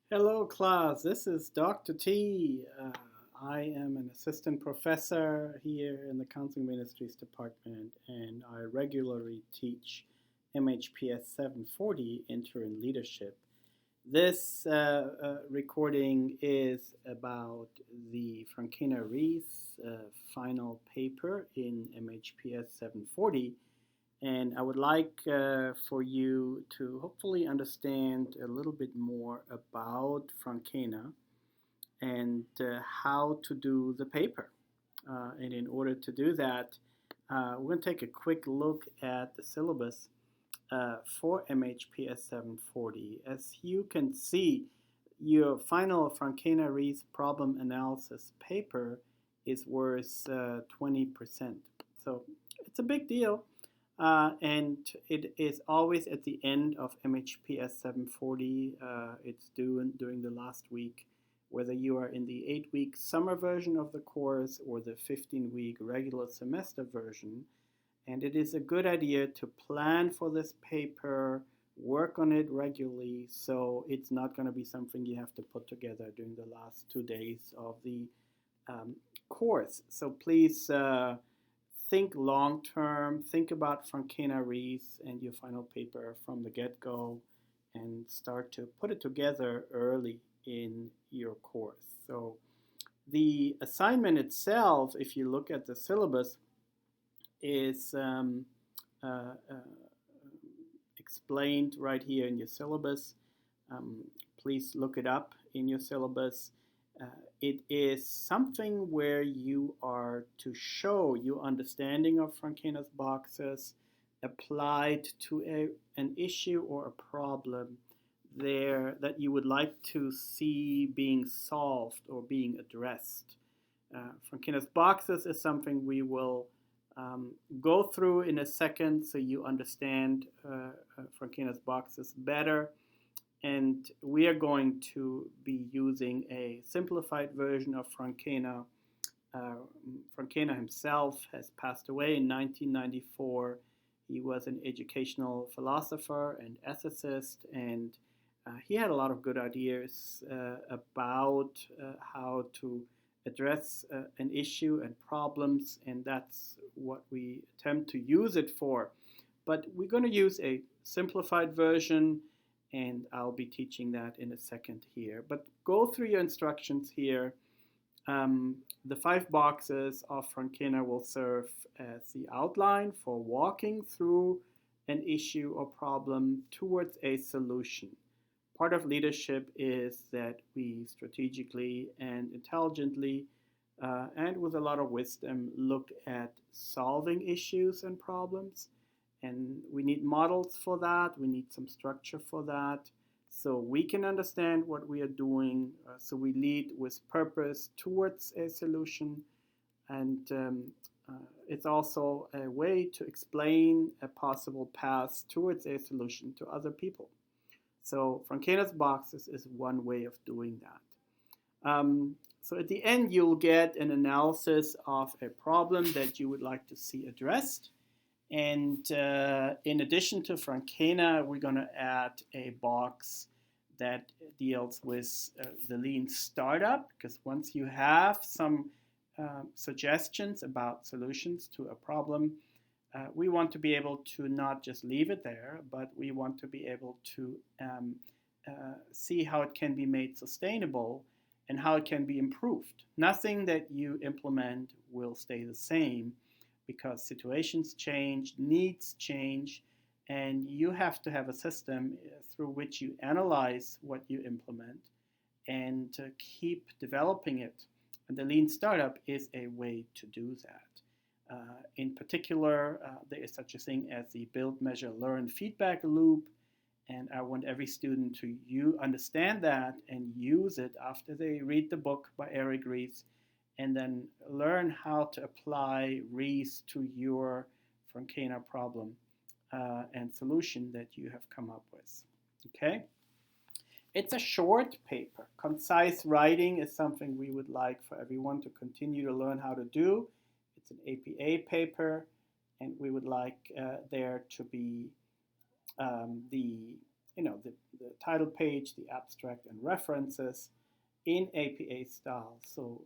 Hello, class. This is Dr. T. I am an assistant professor here in the Counseling Ministries Department, and I regularly teach MHPS 740 Interim Leadership. This recording is about the Frankena-Ries final paper in MHPS 740. And I would like for you to hopefully understand a little bit more about Frankena and how to do the paper. And in order to do that, we're going to take a quick look at the syllabus for MHPS 740. As you can see, your final Frankena-Ries problem analysis paper is worth 20%. So it's a big deal. And it is always at the end of MHPS 740. It's due during the last week, whether you are in the 8-week summer version of the course or the 15-week regular semester version. And it is a good idea to plan for this paper, work on it regularly, so it's not going to be something you have to put together during the last 2 days of the course. So please think long term, think about Frankena-Ries and your final paper from the get-go, and start to put it together early in your course. So the assignment itself, if you look at the syllabus, is explained right here in your syllabus. Please look it up in your syllabus. It is something where you are to show your understanding of Frankena's boxes applied to an issue or a problem there that you would like to see being solved or being addressed. Frankena's boxes is something we will go through in a second so you understand Frankena's boxes better. And we are going to be using a simplified version of Frankena. Frankena himself has passed away in 1994. He was an educational philosopher and ethicist, and he had a lot of good ideas about how to address an issue and problems, and that's what we attempt to use it for. But we're going to use a simplified version, and I'll be teaching that in a second here. But go through your instructions here. The 5 boxes of Frankena will serve as the outline for walking through an issue or problem towards a solution. Part of leadership is that we strategically and intelligently and with a lot of wisdom look at solving issues and problems. And we need models for that. We need some structure for that. So we can understand what we are doing. So we lead with purpose towards a solution. And it's also a way to explain a possible path towards a solution to other people. So Frankena's boxes is one way of doing that. So at the end, you'll get an analysis of a problem that you would like to see addressed. And in addition to Frankena, we're going to add a box that deals with the lean startup, because once you have some suggestions about solutions to a problem, we want to be able to not just leave it there, but we want to be able to see how it can be made sustainable and how it can be improved. Nothing that you implement will stay the same, because situations change, needs change, and you have to have a system through which you analyze what you implement and keep developing it. And the lean startup is a way to do that. In particular, there is such a thing as the build, measure, learn feedback loop, and I want every student to understand that and use it after they read the book by Eric Ries, and then learn how to apply Ries to your Frankena problem and solution that you have come up with. Okay? It's a short paper. Concise writing is something we would like for everyone to continue to learn how to do. It's an APA paper, and we would like there to be the the title page, the abstract, and references in APA style. So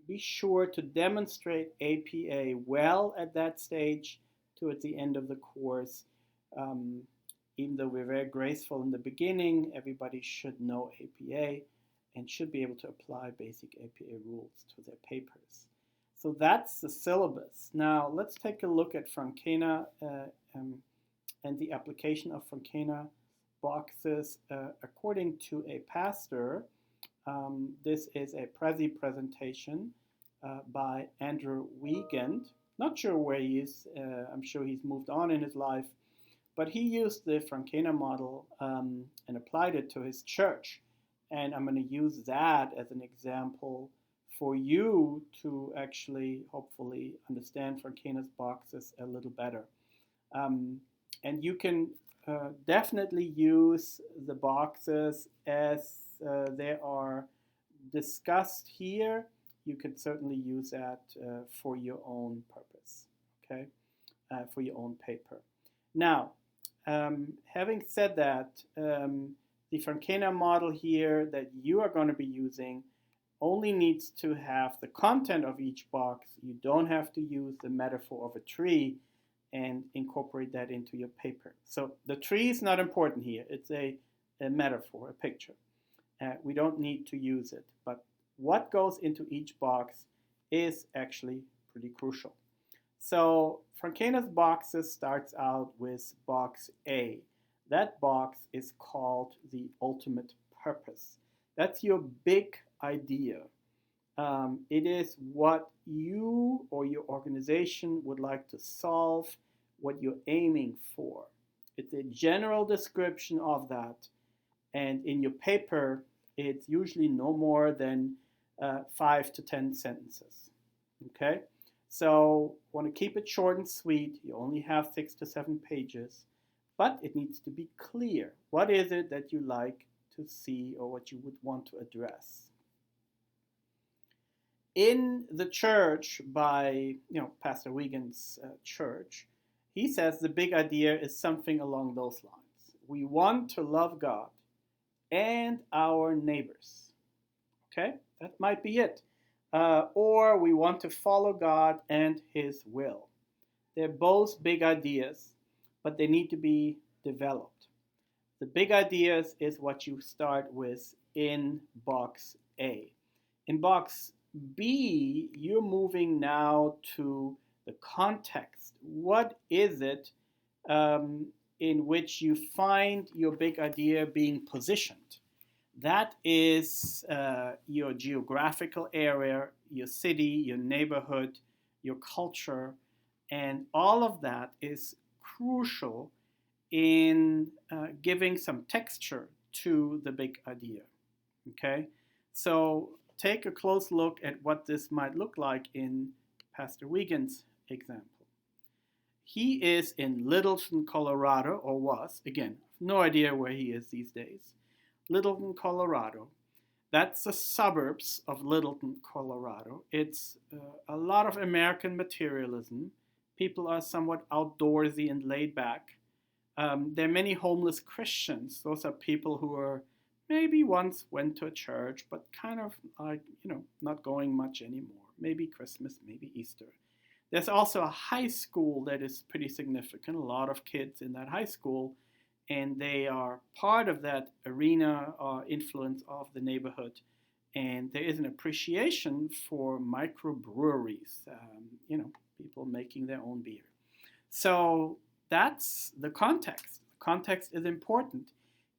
be sure to demonstrate APA well at that stage towards the end of the course. Even though we're very graceful in the beginning, everybody should know APA and should be able to apply basic APA rules to their papers. So that's the syllabus. Now let's take a look at Frankena and the application of Frankena boxes according to a pastor. This is a Prezi presentation by Andrew Weygandt. Not sure where he is. I'm sure he's moved on in his life. But he used the Frankena model and applied it to his church. And I'm going to use that as an example for you to actually, hopefully, understand Frankena's boxes a little better. And you can definitely use the boxes as they are discussed here. You can certainly use that for your own purpose, okay, for your own paper. Now, having said that, the Frankena model here that you are going to be using only needs to have the content of each box. You don't have to use the metaphor of a tree and incorporate that into your paper. So the tree is not important here. It's a metaphor, a picture. We don't need to use it. But what goes into each box is actually pretty crucial. So Frankena's boxes starts out with box A. That box is called the ultimate purpose. That's your big idea. It is what you or your organization would like to solve, what you're aiming for. It's a general description of that. And in your paper, it's usually no more than 5 to 10 sentences. Okay? So want to keep it short and sweet. You only have 6 to 7 pages, but it needs to be clear. What is it that you like to see or what you would want to address? In the church by, Pastor Weygandt's church, he says the big idea is something along those lines. We want to love God and our neighbors. Okay, that might be it. Or we want to follow God and His will. They're both big ideas, but they need to be developed. The big ideas is what you start with in box A. In box B, you're moving now to the context. What is it in which you find your big idea being positioned? That is your geographical area, your city, your neighborhood, your culture, and all of that is crucial in giving some texture to the big idea. Okay, so take a close look at what this might look like in Pastor Weygandt's example. He is in Littleton, Colorado, or was, again, no idea where he is these days. Littleton, Colorado. That's the suburbs of Littleton, Colorado. It's a lot of American materialism. People are somewhat outdoorsy and laid back. There are many homeless Christians. Those are people who are maybe once went to a church, but kind of like, not going much anymore. Maybe Christmas, maybe Easter. There's also a high school that is pretty significant. A lot of kids in that high school, and they are part of that arena or influence of the neighborhood. And there is an appreciation for microbreweries, people making their own beer. So that's the context. Context is important.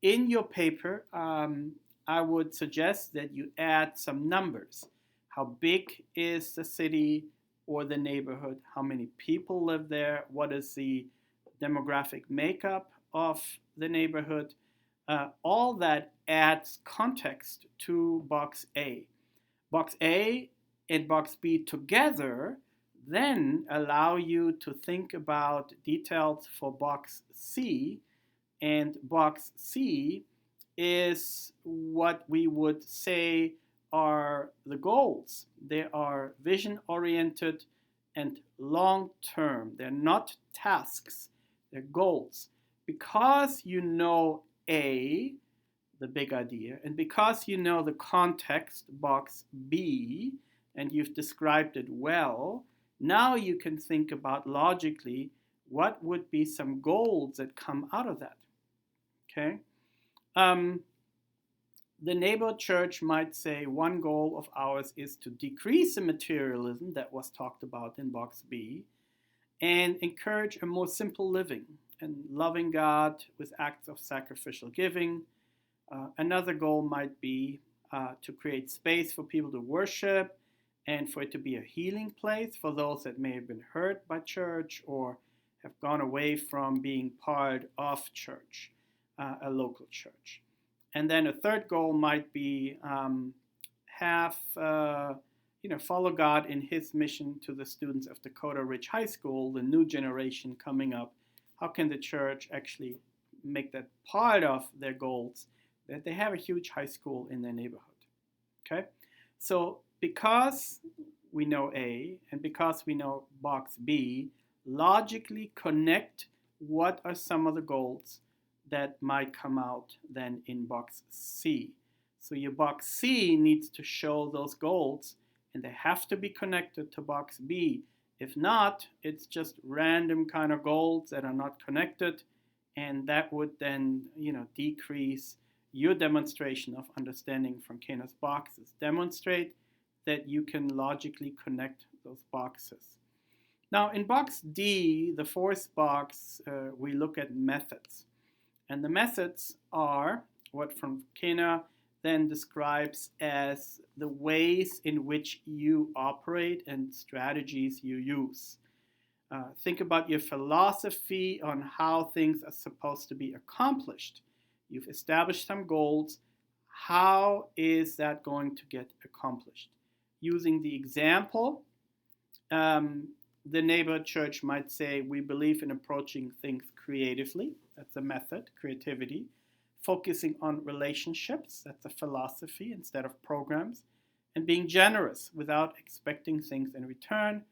In your paper, I would suggest that you add some numbers. How big is the city or the neighborhood? How many people live there? What is the demographic makeup of the neighborhood? All that adds context to box A. Box A and box B together then allow you to think about details for box C, and box C is what we would say are the goals. They are vision-oriented and long-term. They're not tasks, they're goals. Because you know A, the big idea, and because you know the context, box B, and you've described it well, now you can think about logically what would be some goals that come out of that. Okay? The neighborhood church might say one goal of ours is to decrease the materialism that was talked about in box B and encourage a more simple living and loving God with acts of sacrificial giving. Another goal might be to create space for people to worship and for it to be a healing place for those that may have been hurt by church or have gone away from being part of church, a local church. And then a third goal might be follow God in His mission to the students of Dakota Ridge High School, the new generation coming up. How can the church actually make that part of their goals, that they have a huge high school in their neighborhood? Okay, so because we know A and because we know box B, logically connect what are some of the goals that might come out then in box C. So your box C needs to show those goals and they have to be connected to box B. If not, it's just random kind of goals that are not connected, and that would then, decrease your demonstration of understanding Frankena's boxes. Demonstrate that you can logically connect those boxes. Now in box D, the fourth box, we look at methods. And the methods are what Frankena then describes as the ways in which you operate and strategies you use. Think about your philosophy on how things are supposed to be accomplished. You've established some goals. How is that going to get accomplished? Using the example, the neighborhood church might say, we believe in approaching things creatively. That's a method, creativity. Focusing on relationships. That's a philosophy instead of programs. And being generous without expecting things in return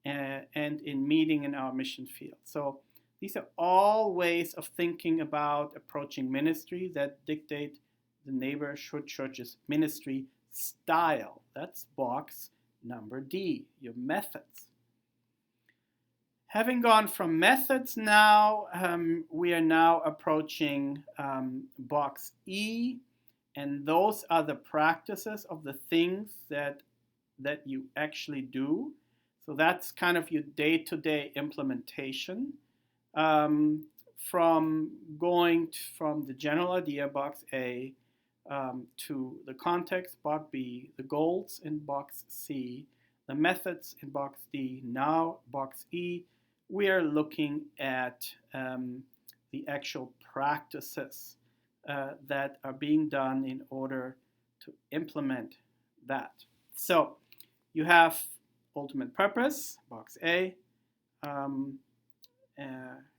and in meeting in our mission field. So these are all ways of thinking about approaching ministry that dictate the neighborhood church's ministry style. That's box number D, your methods. Having gone from methods now, we are now approaching box E, and those are the practices of the things that you actually do. So that's kind of your day-to-day implementation. From going from the general idea, box A, to the context, box B, the goals in box C, the methods in box D, now box E, we are looking at the actual practices that are being done in order to implement that. So you have ultimate purpose, box A.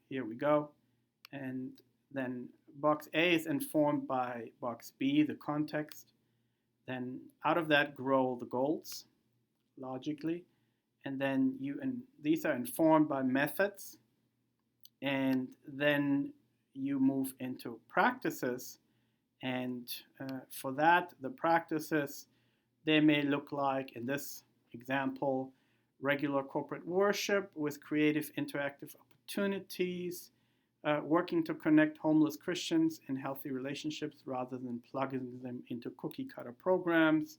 Here we go. And then box A is informed by box B, the context. Then out of that grow the goals, logically. And then these are informed by methods, and then you move into practices, and for that, the practices, they may look like, in this example, regular corporate worship with creative interactive opportunities, working to connect homeless Christians in healthy relationships rather than plugging them into cookie cutter programs,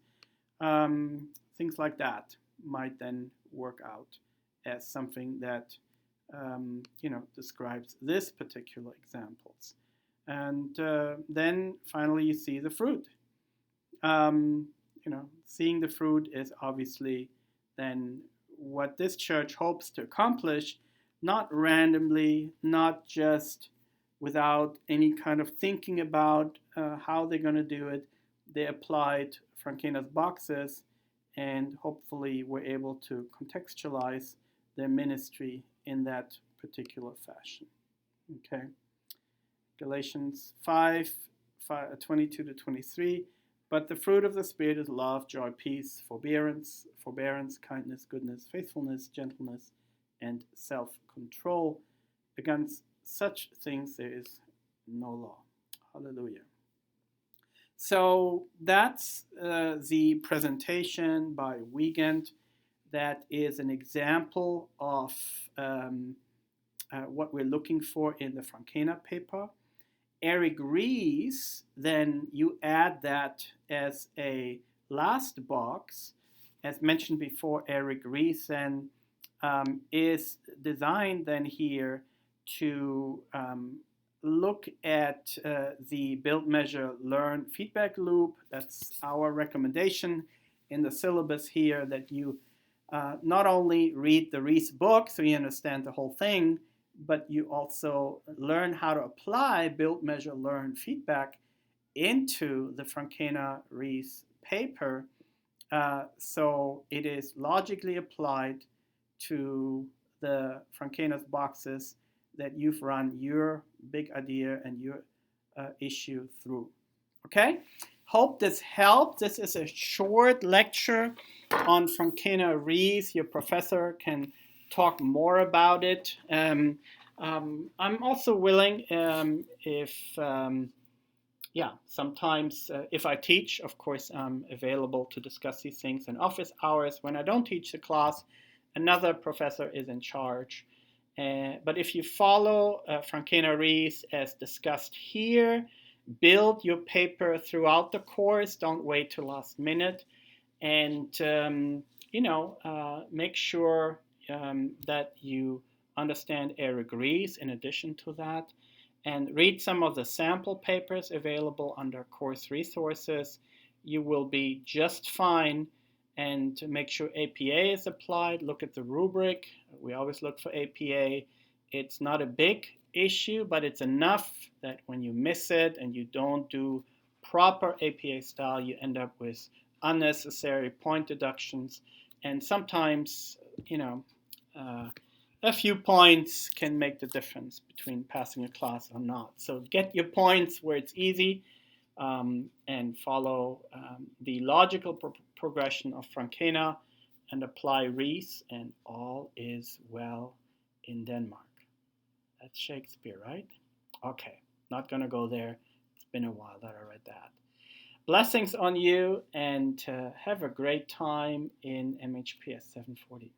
things like that might then work out as something that describes this particular examples. And then finally you see the fruit. Seeing the fruit is obviously then what this church hopes to accomplish, not randomly, not just without any kind of thinking about how they're going to do it. They applied Frankena's boxes and hopefully were able to contextualize their ministry in that particular fashion. Okay. Galatians 5:22 to 23. But the fruit of the Spirit is love, joy, peace, forbearance, kindness, goodness, faithfulness, gentleness, and self-control. Against such things there is no law. Hallelujah. So that's the presentation by Weygandt. That is an example of what we're looking for in the Frankena paper. Ries, then you add that as a last box. As mentioned before, Ries then is designed then here to look at the build, measure, learn feedback loop. That's our recommendation in the syllabus here, that you not only read the Ries book so you understand the whole thing, but you also learn how to apply build, measure, learn feedback into the Frankena-Ries paper. So it is logically applied to the Frankena's boxes that you've run your big idea and your issue through. Okay? Hope this helped. This is a short lecture on Frankena-Ries. Your professor can talk more about it. I'm also willing sometimes if I teach, of course, I'm available to discuss these things in office hours. When I don't teach the class, another professor is in charge. But if you follow Frankena-Ries as discussed here, build your paper throughout the course. Don't wait till last minute. And, make sure that you understand Ries in addition to that. And read some of the sample papers available under course resources. You will be just fine. And to make sure APA is applied, look at the rubric. We always look for APA. It's not a big issue, but it's enough that when you miss it and you don't do proper APA style, you end up with unnecessary point deductions. And sometimes, a few points can make the difference between passing a class or not. So get your points where it's easy and follow the logical progression of Frankena and apply Ries, and all is well in Denmark. That's Shakespeare, right? Okay, not going to go there. It's been a while that I read that. Blessings on you, and have a great time in MHPS 740.